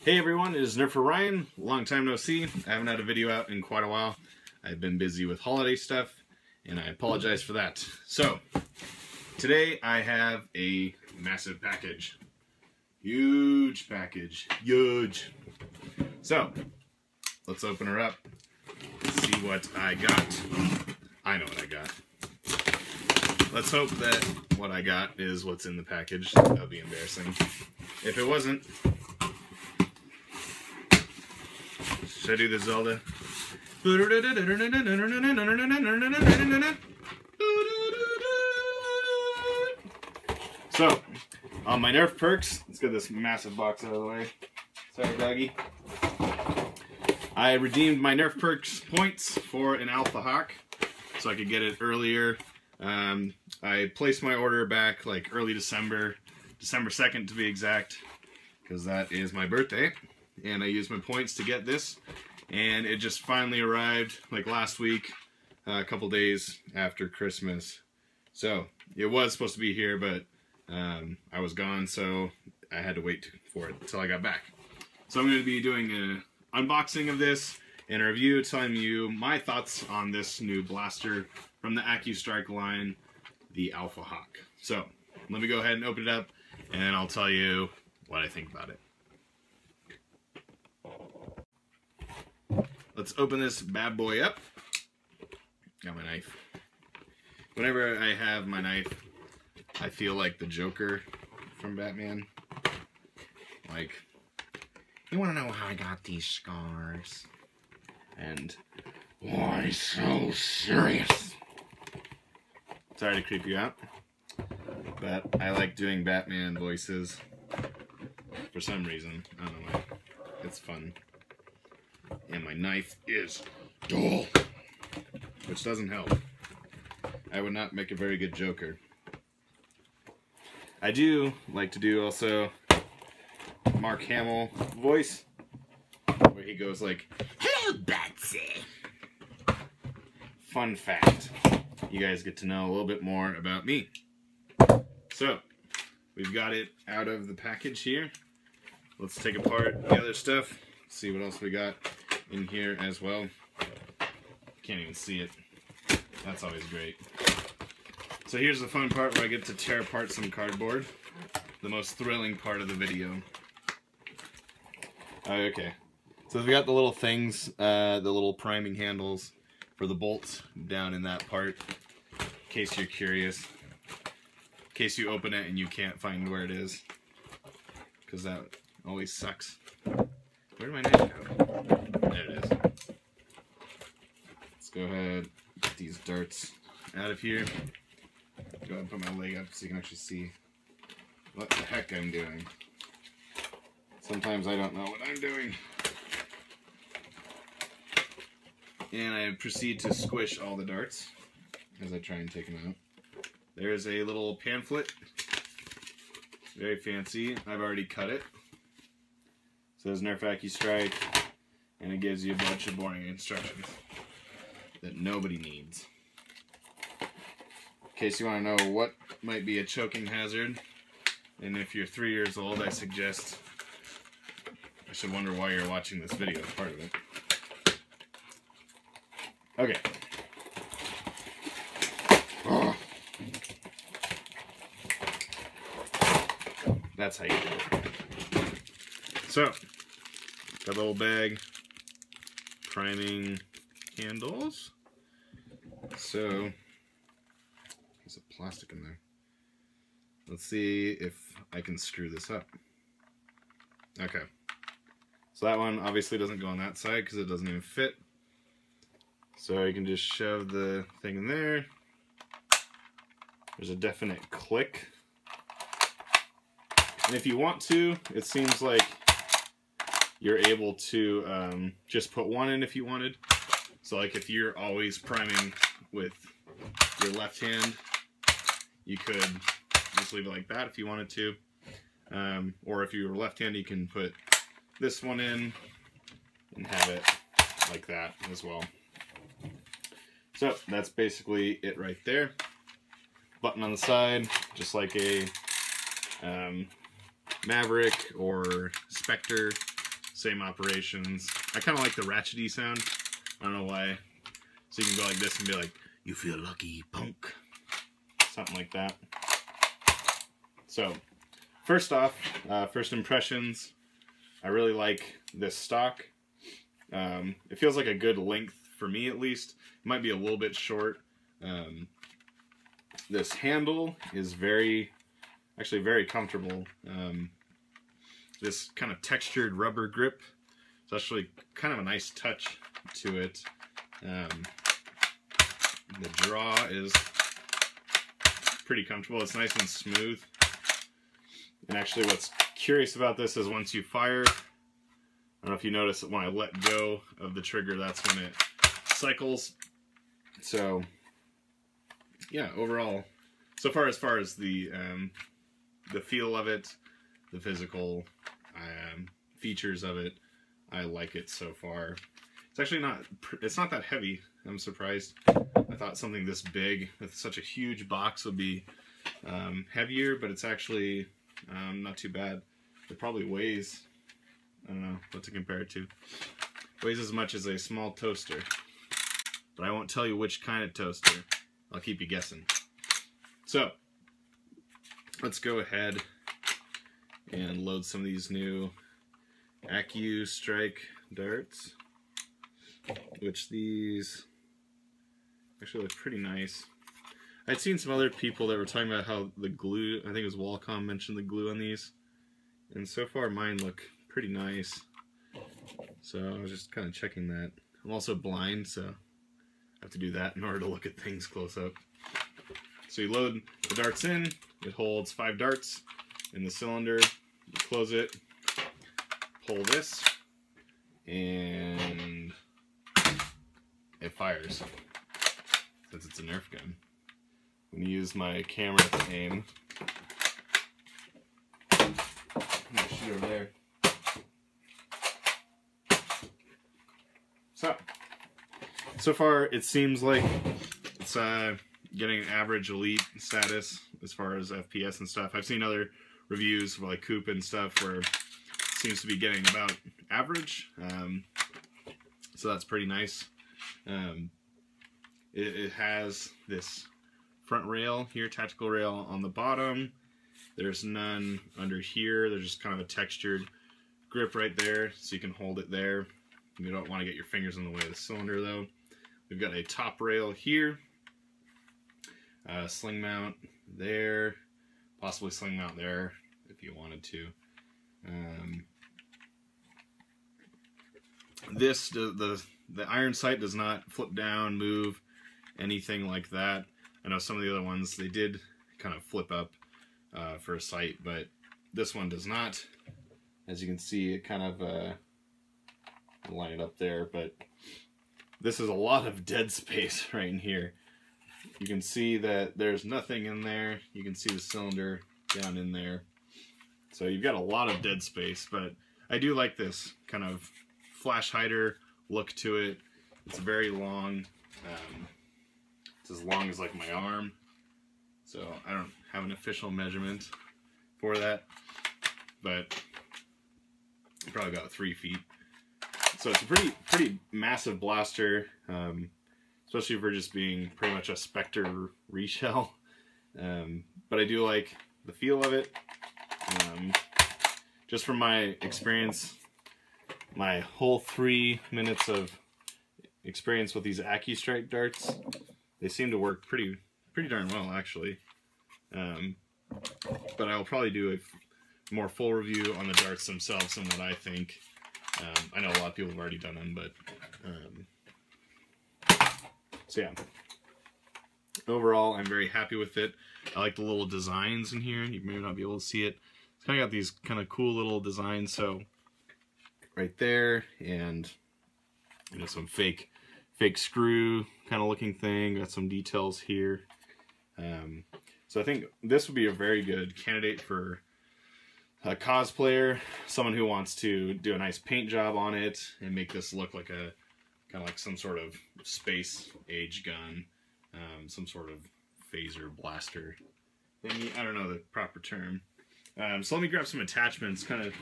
Hey everyone, it is Nerfer Ryan. Long time no see. I haven't had a video out in quite a while. I've been busy with holiday stuff, and I apologize for that. So, today I have a massive package. Huge package. Huge. So, let's open her up. See what I got. I know what I got. Let's hope that what I got is what's in the package. That would be embarrassing. If it wasn't, should I do the Zelda? So, on my Nerf perks, let's get this massive box out of the way. Sorry, doggy. I redeemed my Nerf perks points for an Alphahawk, so I could get it earlier. I placed my order back like early December 2nd to be exact, because that is my birthday. And I used my points to get this, and it just finally arrived like last week, a couple days after Christmas. So it was supposed to be here, but I was gone, so I had to wait for it until I got back. So I'm going to be doing an unboxing of this and a review, telling you my thoughts on this new blaster from the Accustrike line, the Alphahawk. So let me go ahead and open it up, and I'll tell you what I think about it. Let's open this bad boy up. Got my knife. Whenever I have my knife, I feel like the Joker from Batman. Like, you want to know how I got these scars? And why so serious? Sorry to creep you out, but I like doing Batman voices for some reason. I don't know why. It's fun. And my knife is dull, which doesn't help. I would not make a very good Joker. I do like to do also Mark Hamill voice, where he goes like, "Hello, Betsy." Fun fact. You guys get to know a little bit more about me. So, we've got it out of the package here. Let's take apart the other stuff. See what else we got in here as well. Can't even see it. That's always great. So here's the fun part where I get to tear apart some cardboard. The most thrilling part of the video. Okay. So we got the little things, the little priming handles for the bolts down in that part. In case you're curious. In case you open it and you can't find where it is. Because that always sucks. Where did my knife go? There it is. Let's go ahead, get these darts out of here. Go ahead and put my leg up so you can actually see what the heck I'm doing. Sometimes I don't know what I'm doing. And I proceed to squish all the darts as I try and take them out. There's a little pamphlet. Very fancy. I've already cut it. It says Nerf Accustrike, and it gives you a bunch of boring instructions that nobody needs. In case you want to know what might be a choking hazard, and if you're 3 years old, I suggest, I should wonder why you're watching this video, part of it. Okay. Oh. That's how you do it. So, got a little bag, priming handles. So, there's a plastic in there. Let's see if I can screw this up. Okay. So that one obviously doesn't go on that side because it doesn't even fit. So you can just shove the thing in there. There's a definite click. And if you want to, it seems like you're able to just put one in if you wanted. So like if you're always priming with your left hand, you could just leave it like that if you wanted to. Or if you were left-handed, you can put this one in and have it like that as well. So that's basically it right there. Button on the side, just like a Maverick or Spectre same operations. I kind of like the ratchety sound. I don't know why. So you can go like this and be like, "You feel lucky, punk." Something like that. So, first off, first impressions. I really like this stock. It feels like a good length for me, at least. It might be a little bit short. This handle is actually very comfortable. This kind of textured rubber grip. It's actually kind of a nice touch to it. The draw is pretty comfortable. It's nice and smooth. And actually what's curious about this is once you fire, I don't know if you notice that when I let go of the trigger, that's when it cycles. So yeah, overall, so far as the feel of it, the physical features of it, I like it so far. It's actually not that heavy. I'm surprised. I thought something this big with such a huge box would be heavier, but it's actually not too bad. It probably weighs, I don't know what to compare it to. Weighs as much as a small toaster. But I won't tell you which kind of toaster. I'll keep you guessing. So, let's go ahead and load some of these new Accustrike darts. Which these actually look pretty nice. I'd seen some other people that were talking about how the glue, I think it was Wallcom mentioned the glue on these. And so far mine look pretty nice. So I was just kind of checking that. I'm also blind, so I have to do that in order to look at things close up. So you load the darts in. It holds 5 darts in the cylinder. You close it, pull this, and it fires. Since it's a Nerf gun. I'm going to use my camera to aim. I'm going to shoot over there. So far it seems like it's getting an average elite status as far as FPS and stuff. I've seen other reviews for like Coop and stuff where it seems to be getting about average. So that's pretty nice. It has this front rail here, tactical rail on the bottom. There's none under here. There's just kind of a textured grip right there, so you can hold it there. You don't want to get your fingers in the way of the cylinder though. We've got a top rail here, sling mount there, possibly sling mount there if you wanted to. The iron sight does not flip down, move, anything like that. I know some of the other ones, they did kind of flip up for a sight, but this one does not. As you can see, it kind of line it up there, but this is a lot of dead space right in here. You can see that there's nothing in there. You can see the cylinder down in there. So you've got a lot of dead space, but I do like this kind of flash hider look to it. It's very long. It's as long as like my arm. So I don't have an official measurement for that, but probably about 3 feet. So it's a pretty massive blaster, especially for just being pretty much a Spectre reshell. But I do like the feel of it. Just from my experience, my whole 3 minutes of experience with these Accustrike darts, they seem to work pretty darn well actually. But I'll probably do a more full review on the darts themselves and what I think. I know a lot of people have already done them, but so yeah. Overall, I'm very happy with it. I like the little designs in here. You may not be able to see it. It's kind of got these kind of cool little designs. So right there, and you know, some fake screw kind of looking thing. Got some details here. So I think this would be a very good candidate for a cosplayer, someone who wants to do a nice paint job on it and make this look like a kind of like some sort of space age gun, some sort of phaser blaster thingy. I don't know the proper term. So let me grab some attachments, kind of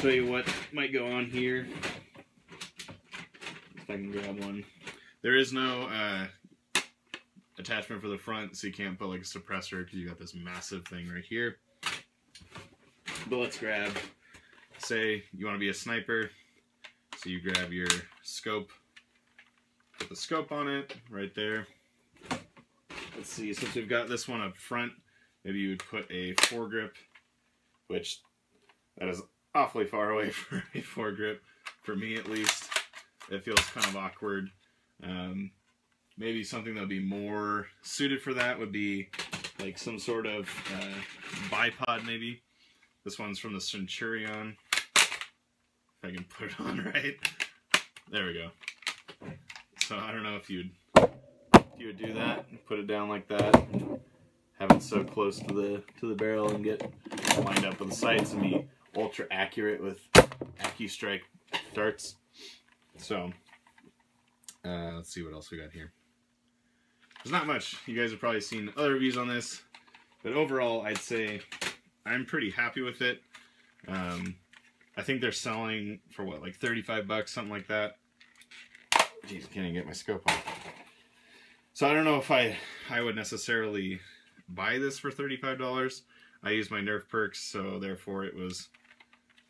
show you what might go on here. If I can grab one. There is no attachment for the front, so you can't put like a suppressor because you got this massive thing right here. But let's grab, say you want to be a sniper, so you grab your scope, put the scope on it right there. Let's see, since we've got this one up front, maybe you would put a foregrip, which that is awfully far away for a foregrip, for me at least. It feels kind of awkward. Maybe something that would be more suited for that would be like some sort of bipod maybe. This one's from the Centurion. If I can put it on right. There we go. So I don't know if you would do that, put it down like that, have it so close to the barrel and get lined up with the sights and be ultra accurate with Accustrike darts. So let's see what else we got here. There's not much. You guys have probably seen other reviews on this, but overall I'd say I'm pretty happy with it. I think they're selling for what, like 35 bucks, something like that. Jeez, I can't even get my scope on. So I don't know if I would necessarily buy this for $35. I use my Nerf perks, so therefore it was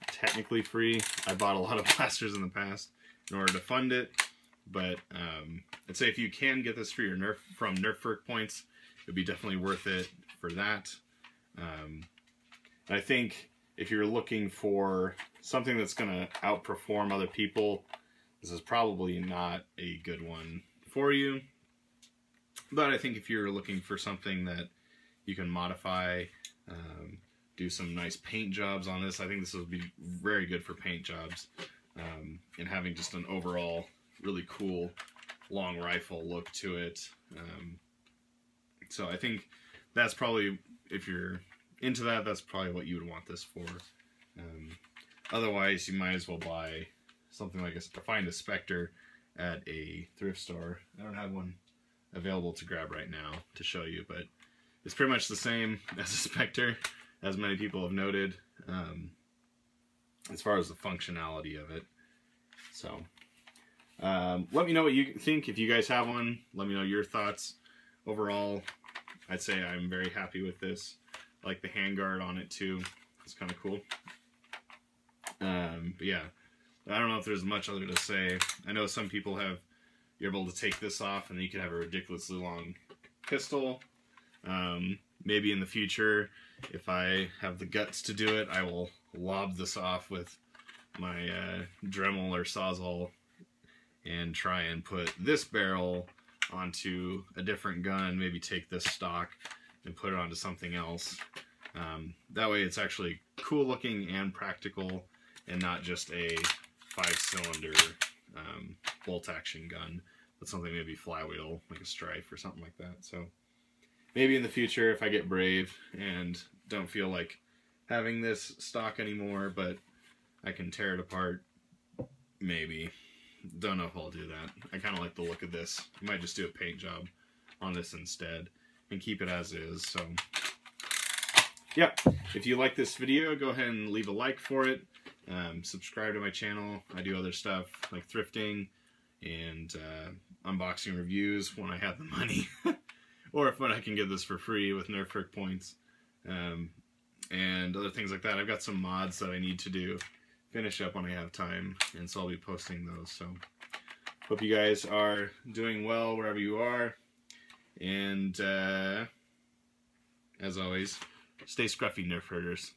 technically free. I bought a lot of blasters in the past in order to fund it, but I'd say if you can get this for your Nerf from Nerf perk points, it'd be definitely worth it for that. I think if you're looking for something that's going to outperform other people, this is probably not a good one for you. But I think if you're looking for something that you can modify, do some nice paint jobs on this, I think this would be very good for paint jobs, and having just an overall really cool long rifle look to it. So I think that's probably, if you're into that, that's probably what you would want this for. Otherwise, you might as well buy something like find a Spectre at a thrift store. I don't have one available to grab right now to show you, but it's pretty much the same as a Spectre, as many people have noted, as far as the functionality of it. So let me know what you think. If you guys have one, let me know your thoughts. Overall, I'd say I'm very happy with this. I like the handguard on it too. It's kind of cool. But yeah, I don't know if there's much other to say. I know some people you're able to take this off and you can have a ridiculously long pistol. Maybe in the future, if I have the guts to do it, I will lob this off with my Dremel or Sawzall and try and put this barrel onto a different gun, maybe take this stock and put it onto something else. That way it's actually cool looking and practical, and not just a 5-cylinder bolt action gun, but something maybe flywheel, like a Strife or something like that. So maybe in the future, if I get brave and don't feel like having this stock anymore, but I can tear it apart, maybe. Don't know if I'll do that. I kind of like the look of this. I might just do a paint job on this instead and keep it as is. So yeah, if you like this video, go ahead and leave a like for it. Subscribe to my channel. I do other stuff like thrifting and unboxing reviews when I have the money, or if I can get this for free with Nerf perk points, and other things like that. I've got some mods that I need to finish up when I have time, and so I'll be posting those. So hope you guys are doing well wherever you are, and as always, stay scruffy, Nerf herders.